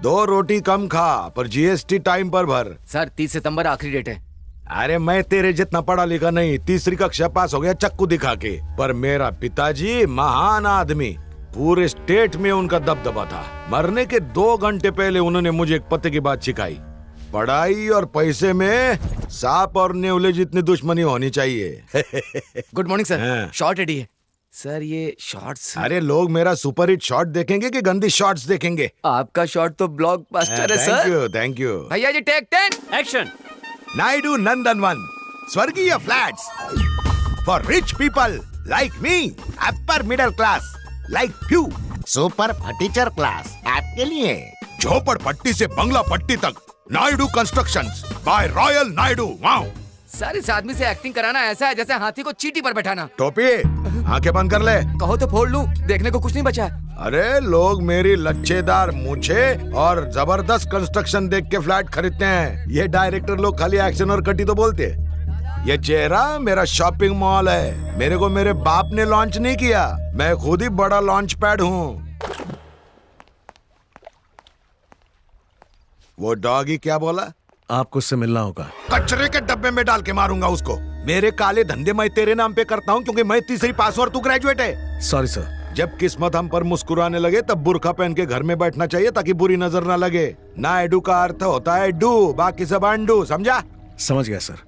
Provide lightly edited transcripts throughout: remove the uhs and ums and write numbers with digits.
2 रोटी कम खा पर GST time पर भर। सर 30 सितंबर आखिरी डेट है। अरे मैं तेरे जितना पढ़ा लिखा नहीं, 3री कक्षा पास हो गया चक्कू दिखा के, पर मेरा पिताजी महान आदमी, पूरे स्टेट में उनका दबदबा था। मरने के 2 घंटे पहले उन्होंने मुझे एक पते की बात सिखाई, पढ़ाई और पैसे में सांप और नेवले जितनी दुश्मनी होनी चाहिए। Good morning sir. हाँ। शॉर्ट रेडी है सर। ये शॉर्ट्स, अरे लोग मेरा सुपर हिट शॉट देखेंगे कि गंदी शॉट्स देखेंगे? आपका शॉट तो ब्लॉकबस्टर है सर। Thank you. भैया जी टेक 10 एक्शन। नायडू नंदनवन स्वर्गीय flats for rich people like me, upper middle class like you, super furniture class आपके लिए। झोपड़पट्टी से बंगला पट्टी तक Naidu constructions by royal Naidu. Wow sir इस आदमी से एक्टिंग कराना ऐसा है जैसे हाथी को चींटी पर बैठाना। टोपी आंखें बंद कर ले। कहो तो फोड़ लूं, देखने को कुछ नहीं बचा है। अरे लोग मेरी लच्छेदार मूछे और जबरदस्त कंस्ट्रक्शन देख के फ्लैट खरीदते हैं। ये डायरेक्टर लोग खाली एक्शन और कटी तो बोलते हैं। ये चेहरा मेरा शॉपिंग मॉल है। मेरे को मेरे बाप ने लॉन्च नहीं किया, मैं खुद ही बड़ा लॉन्च पैड हूँ। वो डॉगी क्या बोला? आपको उससे मिलना होगा। कचरे के डब्बे में डाल के मारूंगा उसको। मेरे काले धंधे मैं तेरे नाम पे करता हूँ क्योंकि मैं 3री पास और तू ग्रेजुएट है। Sorry sir. जब किस्मत हम पर मुस्कुराने लगे तब बुर्का पहन के घर में बैठना चाहिए ताकि बुरी नजर ना लगे। नायडू का अर्थ होता है डू, बाकी सब अंडू, समझा? समझ गया सर।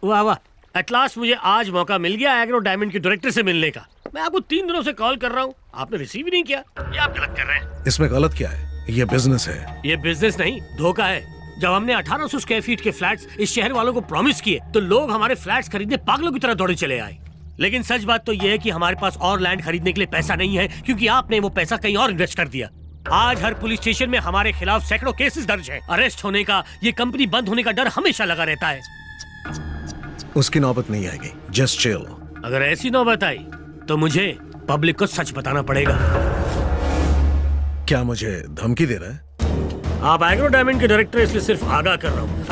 वाह वाह, एट लास्ट मुझे आज मौका मिल गया एग्रो डायमंड के डायरेक्टर से मिलने का। मैं आपको 3 दिनों से कॉल कर रहा हूँ, आपने रिसीव ही नहीं किया। ये आप गलत कर रहे हैं। इसमें गलत क्या है? ये बिजनेस है। ये बिजनेस नहीं, धोखा है। जब हमने 1800 स्क्वायर फीट के फ्लैट्स इस शहर वालों को प्रॉमिस किए तो लोग हमारे फ्लैट्स खरीदने पागलों की तरह दौड़े चले आए। लेकिन सच बात तो यह है कि हमारे पास और लैंड खरीदने के लिए पैसा नहीं है क्योंकि आपने वो पैसा कहीं और इन्वेस्ट कर दिया। आज हर पुलिस स्टेशन में हमारे खिलाफ सैकड़ों केसेस दर्ज हैं। अरेस्ट होने का, ये कंपनी बंद होने का डर हमेशा लगा रहता है। उसकी नौबत नहीं आएगी, जस्ट चिल। अगर ऐसी नौबत आई तो मुझे पब्लिक को सच बताना पड़ेगा। क्या मुझे धमकी दे रहा है? आप एग्रो डायमंड के डायरेक्टर, इसलिए सिर्फ आगाह कर रहा हूँ।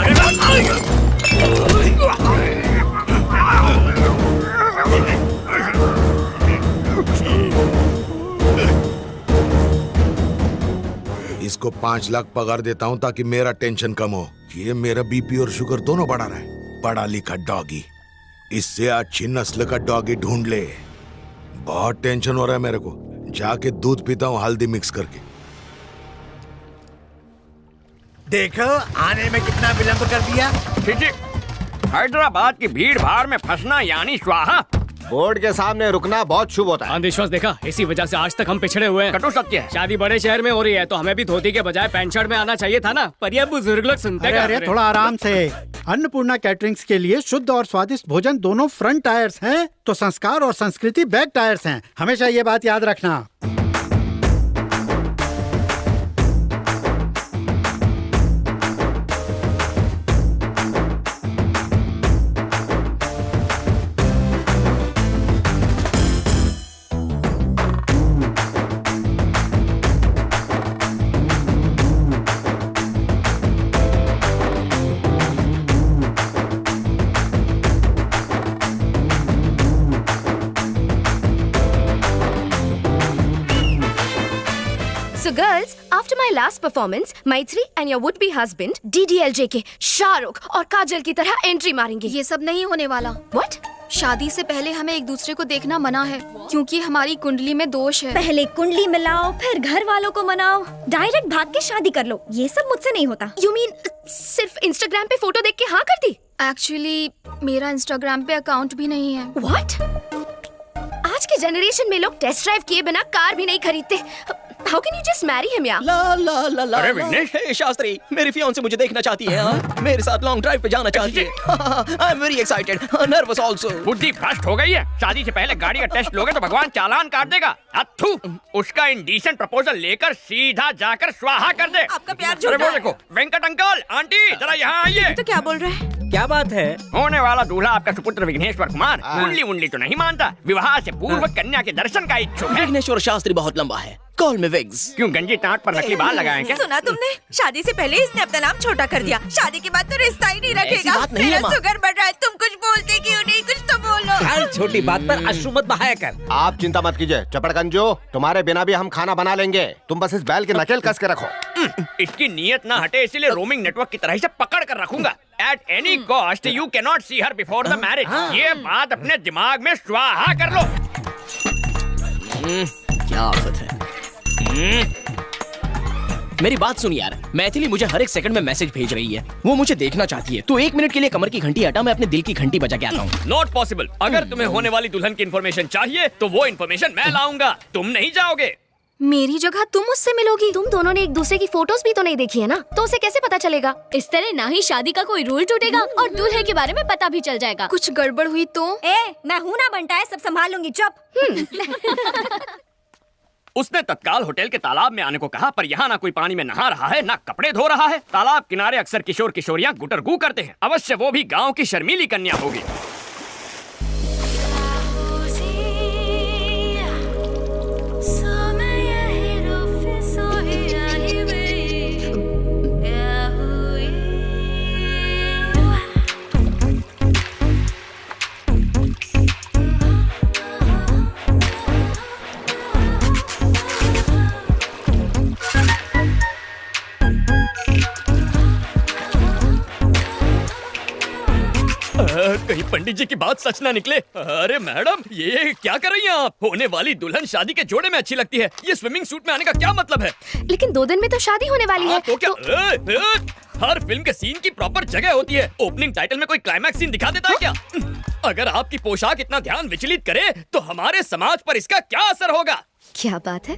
इसको 5 लाख पगार देता हूँ ताकि मेरा टेंशन कम हो। ये मेरा बीपी और शुगर दोनों बढ़ा रहा है। पढ़ा लिखा डॉगी, इससे अच्छी नस्ल का डॉगी ढूंढ ले। बहुत टेंशन हो रहा है मेरे को। जाके दूध पीता हूँ हल्दी मिक्स करके। देखो आने में कितना विलंब कर दिया। हैदराबाद की भीड़ भाड़ में फंसना यानी स्वाहा। बोर्ड के सामने रुकना बहुत शुभ होता है। अंधविश्वास देखा, इसी वजह से आज तक हम पिछड़े हुए हैं। कटु सत्य है। शादी बड़े शहर में हो रही है तो हमें भी धोती के बजाय पैंट शर्ट में आना चाहिए था ना, पर ये बुजुर्ग लोग सुनते अरे अरे थोड़ा आराम से। अन्नपूर्णा कैटरिंग्स के लिए शुद्ध और स्वादिष्ट भोजन दोनों फ्रंट टायर्स हैं तो संस्कार और संस्कृति बैक टायर्स हैं। हमेशा ये बात याद रखना। So girls, after my last performance, Maitri and your would-be husband DDLJ के शाहरुख और काजल की तरह एंट्री मारेंगे। ये सब नहीं होने वाला। What? शादी से पहले हमें एक दूसरे को देखना मना है क्योंकि हमारी कुंडली में दोष है। पहले कुंडली मिलाओ, फिर घर वालों को मनाओ, डायरेक्ट भाग के शादी कर लो। ये सब मुझसे नहीं होता। You mean सिर्फ इंस्टाग्राम पे फोटो देख के हाँ कर दी? एक्चुअली मेरा इंस्टाग्राम पे अकाउंट भी नहीं है। What? आज के जनरेशन में लोग टेस्ट ड्राइव किए बिना कार भी नहीं खरीदते। How can you just marry him यार? ला ला ला ला। अरे विघ्नेश, हे शास्त्री, मेरी फियांसे मुझे देखना चाहती है। हाँ? मेरे साथ लॉन्ग ड्राइव पे जाना चाहती है। I am very excited, nervous also. बुद्धि भ्रष्ट हो गई है। शादी से पहले गाड़ी का टेस्ट लोगे तो भगवान चालान काट देगा। अथू, उसका इंडीसेंट प्रपोजल लेकर सीधा जाकर स्वाहा कर दे। आपका प्यार अरे वो देखो, वेंकट अंकल, आंटी जरा यहाँ आइए। तो क्या बोल रहे हैं? क्या बात है? होने वाला दूल्हा आपका सुपुत्र विघ्नेश्वर कुमार कुंडली उंडली तो नहीं मानता, विवाह से पूर्व कन्या के दर्शन का इच्छुक है। विघ्नेश्वर शास्त्री बहुत लंबा है, कॉल में विग्स। क्यों गंजी टाट पर नकली बाल लगाए क्या? सुना तुमने? शादी से पहले इसने अपना नाम छोटा कर दिया, शादी के बाद तो रिश्ता ही नहीं ऐसी रखेगा। बात नहीं है मेरा माँ। शुगर बढ़ रहा है, तुम कुछ बोलते क्यों नहीं? कुछ तो बोलो। हर छोटी बात पर अश्रु मत बहाया कर। आप चिंता मत कीजिए, चपड़का संजू, तुम्हारे बिना भी हम खाना बना लेंगे, तुम बस इस बैल की नकेल कस के रखो। इसकी नीयत ना हटे इसीलिए रोमिंग नेटवर्क की तरह इसे पकड़ कर रखूंगा। At any cost you can not see her before the marriage. ये बात अपने दिमाग में स्वाहा कर लो। क्या आफत है। मेरी बात सुन यार, मैथिली मुझे हर एक सेकंड में मैसेज भेज रही है। वो मुझे देखना चाहती है। तू 1 मिनट के लिए कमर की घंटी हटा, मैं अपने दिल की घंटी बजा के आता हूँ। Not possible. अगर तुम्हें होने वाली दुल्हन की इन्फॉर्मेशन चाहिए तो वो इन्फॉर्मेशन मैं लाऊंगा, तुम नहीं जाओगे। मेरी जगह तुम उससे मिलोगी। तुम दोनों ने एक दूसरे की फोटोज भी तो नहीं देखी है ना, तो उसे कैसे पता चलेगा? इस तरह ना ही शादी का कोई रूल टूटेगा और दूल्हे के बारे में पता भी चल जाएगा। कुछ गड़बड़ हुई तो? मैं हूँ ना बनता है, सब संभाल लूंगी, चुप। उसने तत्काल होटल के तालाब में आने को कहा, पर यहाँ ना कोई पानी में नहा रहा है ना कपड़े धो रहा है। तालाब किनारे अक्सर किशोर किशोरियाँ गुटरगू करते हैं। अवश्य वो भी गांव की शर्मीली कन्या होगी। कहीं पंडित जी की बात सच ना निकले। अरे मैडम, ये क्या कर रही हैं आप? होने वाली दुल्हन शादी के जोड़े में अच्छी लगती है, ये स्विमिंग सूट में आने का क्या मतलब है? लेकिन 2 दिन में तो शादी होने वाली है। तो क्या हर फिल्म के सीन की प्रॉपर जगह होती है। ओपनिंग टाइटल में कोई क्लाइमैक्स सीन दिखा देता है क्या? अगर आपकी पोशाक इतना ध्यान विचलित करे तो हमारे समाज पर इसका क्या असर होगा? क्या बात है,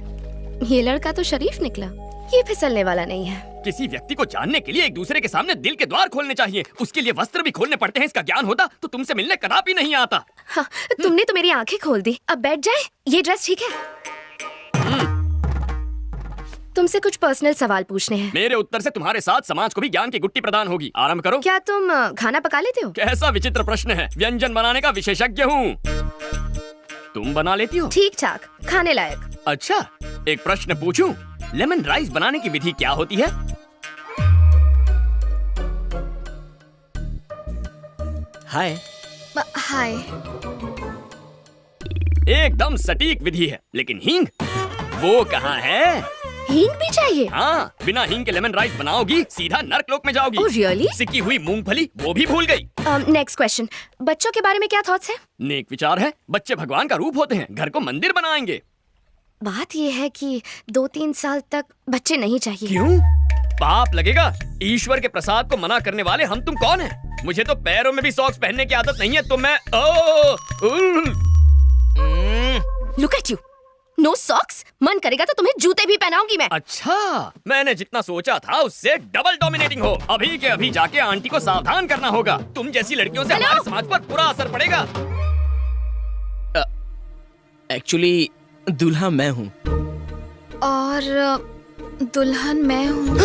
ये लड़का तो शरीफ निकला, ये फिसलने वाला नहीं है। किसी व्यक्ति को जानने के लिए एक दूसरे के सामने दिल के द्वार खोलने चाहिए, उसके लिए वस्त्र भी खोलने पड़ते हैं। इसका ज्ञान होता तो तुमसे मिलने कदापि नहीं आता। हाँ, तुमने तो मेरी आंखें खोल दी। अब बैठ जाए, ये ड्रेस ठीक है? तुमसे कुछ पर्सनल सवाल पूछने हैं। मेरे उत्तर से तुम्हारे साथ समाज को भी ज्ञान की गुट्टी प्रदान होगी। आरंभ करो। क्या तुम खाना पका लेते हो? कैसा विचित्र प्रश्न है, व्यंजन बनाने का विशेषज्ञ हूँ। तुम बना लेती हो? ठीक ठाक, खाने लायक। अच्छा, एक प्रश्न पूछूं? लेमन राइस बनाने की विधि क्या होती है? हाय। हाय। एकदम सटीक विधि है, लेकिन हींग वो कहाँ है? हींग भी चाहिए? हाँ, बिना हींग के लेमन राइस बनाओगी सीधा नर्कलोक में जाओगी। Oh, really? सिकी हुई मूंगफली वो भी भूल गई। नेक्स्ट क्वेश्चन, बच्चों के बारे में क्या थॉट्स हैं? नेक विचार है, बच्चे भगवान का रूप होते हैं, घर को मंदिर बनाएंगे। बात ये है कि 2-3 साल तक बच्चे नहीं चाहिए। क्यों? पाप लगेगा। ईश्वर के प्रसाद को मना करने वाले हम तुम कौन हैं? मुझे तो पैरों में भी सॉक्स पहनने की आदत नहीं है, तो मैं look at you, no socks. मन करेगा तो तुम्हें जूते भी पहनाऊंगी मैं। अच्छा, मैंने जितना सोचा था उससे डबल डोमिनेटिंग हो। अभी के अभी जाके आंटी को सावधान करना होगा। तुम जैसी लड़कियों से हमारे समाज पर बुरा असर पड़ेगा। एक्चुअली दूल्हा मैं हूँ और दुल्हन मैं हूँ।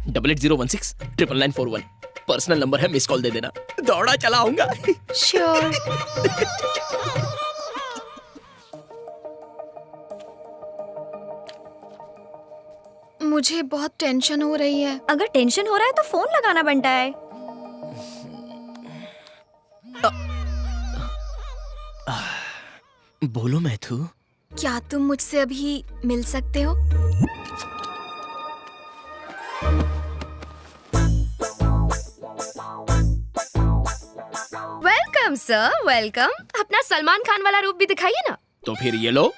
8801699941 पर्सनल नंबर है, मिस कॉल दे देना। दौड़ा चला आऊंगा। श्योर। मुझे बहुत टेंशन हो रही है। अगर टेंशन हो रहा है तो फोन लगाना बनता है। बोलो मैथू। क्या तुम मुझसे अभी मिल सकते हो? Welcome sir, welcome. अपना सलमान खान वाला रूप भी दिखाइए ना। तो फिर ये लो।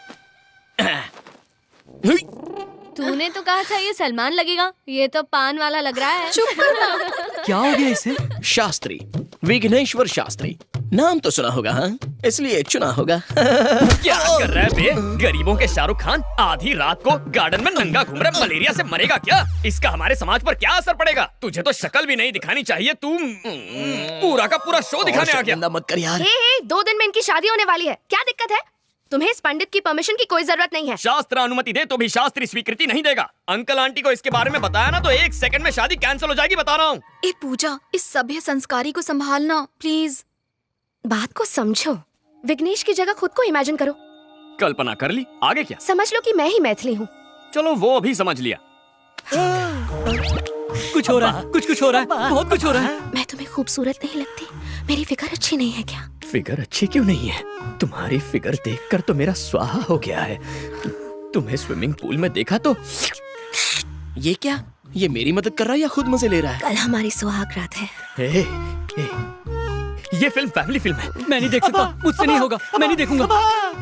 तूने तो कहा था ये सलमान लगेगा, ये तो पान वाला लग रहा है। चुप करना। क्या हो गया इसे? शास्त्री, विघ्नेश्वर शास्त्री। नाम तो सुना होगा, हाँ? इसलिए चुना होगा। क्या कर रहा है बे? गरीबों के शाहरुख खान आधी रात को गार्डन में नंगा घूम रहा, मलेरिया से मरेगा क्या? इसका हमारे समाज पर क्या असर पड़ेगा? तुझे तो शक्ल भी नहीं दिखानी चाहिए, तू पूरा का पूरा शो दिखाने आ गया। मत कर यार। हे, 2 दिन में इनकी शादी होने वाली है, क्या दिक्कत है? तुम्हें इस पंडित की परमिशन की कोई जरूरत नहीं है। शास्त्र अनुमति दे तो भी शास्त्री स्वीकृति नहीं देगा। अंकल आंटी को इसके बारे में बताया ना तो 1 सेकंड में शादी कैंसिल हो जाएगी, बता रहा हूँ। ए पूजा, इस सभ्य संस्कारी को संभालना प्लीज। बात को समझो, विघ्नेश की जगह खुद को इमेजिन करो। कल्पना कर ली, आगे क्या? समझ लो कि मैं ही मैथिली हूँ। चलो वो भी समझ लिया। कुछ हो रहा है, कुछ हो रहा है, बहुत कुछ हो रहा है। मैं तुम्हें खूबसूरत नहीं लगती? मेरी फिगर अच्छी नहीं है क्या? फिगर अच्छी क्यों नहीं है? तुम्हारी फिगर देखकर तो मेरा स्वाहा हो गया है। तुम्हें स्विमिंग पूल में देखा तो ये क्या? ये मेरी मदद कर रहा है या खुद मजे ले रहा है? कल हमारी सुहाग रात है। ए, ये फिल्म फैमिली फिल्म है। मैं नहीं देख सकता, मुझसे नहीं होगा, मैं नहीं देखूंगा।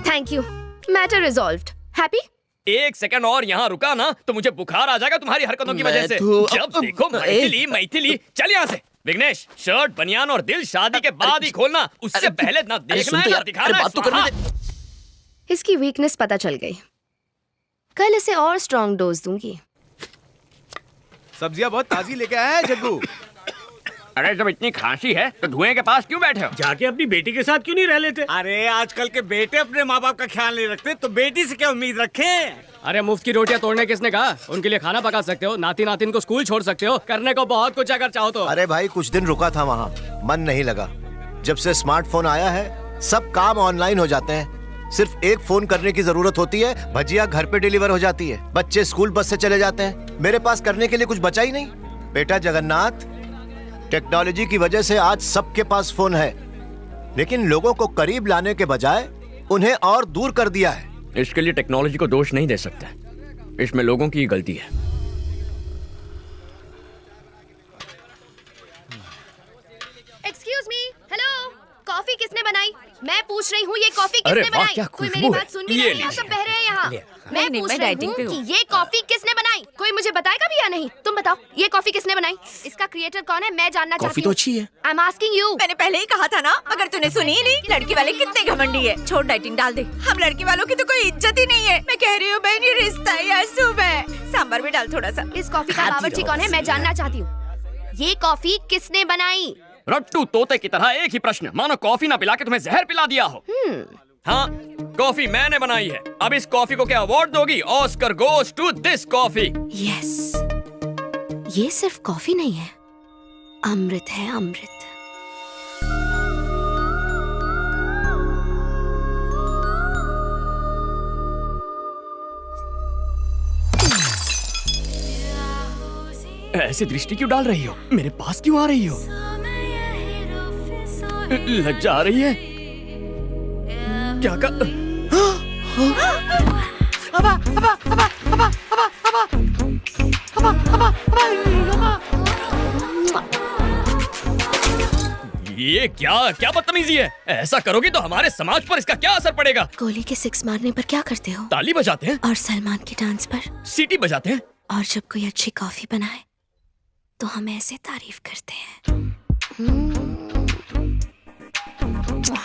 Thank you, matter resolved. Happy? एक सेकंड और यहाँ रुका ना तो मुझे बुखार आ जाएगा तुम्हारी हरकतों की वजह से। जब देखो मैथिली, चल यहाँ से। विघ्नेश, शर्ट, बनियान और दिल शादी के बाद ही खोलना, उससे पहले ना देखना है ना दिखाना है। बात तो करने दे। इसकी वीकनेस पता चल गई। कल इसे और स्ट्रॉन्ग डोज दूंगी। सब्जियां बहुत ताजी लेके आया है जग्गू। अरे जब इतनी खांसी है तो धुएं के पास क्यों बैठे हो? जाके अपनी बेटी के साथ क्यों नहीं रह लेते? अरे आजकल के बेटे अपने माँ बाप का ख्याल नहीं रखते, तो बेटी से क्या उम्मीद रखें? अरे मुफ्त की रोटियां तोड़ने किसने कहा? उनके लिए खाना पका सकते हो, नाती नातिन को स्कूल छोड़ सकते हो, करने को बहुत कुछ अगर चाहो तो। अरे भाई कुछ दिन रुका था वहाँ, मन नहीं लगा। जब से स्मार्टफोन आया है सब काम ऑनलाइन हो जाते हैं। सिर्फ एक फोन करने की जरूरत होती है, भजिया घर पे डिलीवर हो जाती है, बच्चे स्कूल बस से चले जाते हैं। मेरे पास करने के लिए कुछ बचा ही नहीं। बेटा जगन्नाथ, टेक्नोलॉजी की वजह से आज सबके पास फोन है, लेकिन लोगों को करीब लाने के बजाय उन्हें और दूर कर दिया है। इसके लिए टेक्नोलॉजी को दोष नहीं दे सकते, इसमें लोगों की गलती है। एक्सक्यूज मी, हेलो, कॉफी किसने बनाई? मैं पूछ रही हूँ ये कॉफी अरे किसने वाह, बनाई? क्या कोई खुशबू मेरी है। बात सुन भी ये नहीं, लीजिए। सब बह रहे हैं यहाँ। मैं नहीं, पूछ मैं रही डाइटिंग पे हूँ हूँ। कि ये कॉफी किसने बनाई? कोई मुझे बताएगा भी या नहीं? तुम बताओ, ये कॉफी किसने बनाई? इसका क्रिएटर कौन है? मैं जानना चाहती हूँ। कॉफी तो अच्छी है। I am asking you. मैंने पहले ही कहा था ना, मगर तूने सुनी ही नहीं। लड़की वाले कितने घमंडी है। छोड़ डाइटिंग, डाल दे। हम लड़की वालों की तो कोई इज्जत ही नहीं है। मैं कह रही हूँ बहन, ये रिश्ता या सुबह सांबर भी डाल थोड़ा सा। इस कॉफी का बावर्ची कौन है? मैं जानना चाहती हूँ। ये कॉफी किसने बनाई? रट्टू तोते की तरह एक ही प्रश्न, मानो कॉफी ना पिला के तुम्हें जहर पिला दिया हो। हाँ, कॉफी मैंने बनाई है। अब इस कॉफी को क्या अवार्ड दोगी? Oscar goes to this coffee. Yes, ये सिर्फ कॉफी नहीं है, अमृत है, अमृत। ऐसी दृष्टि क्यों डाल रही हो? मेरे पास क्यों आ रही हो? लज्जा आ रही है? क्या कर? ये क्या बदतमीजी है? ऐसा करोगी तो हमारे समाज पर इसका क्या असर पड़ेगा? गोली के 6 मारने पर क्या करते हो? ताली बजाते हैं और सलमान के डांस पर? सीटी बजाते हैं। और जब कोई अच्छी कॉफी बनाए तो हम ऐसे तारीफ करते हैं।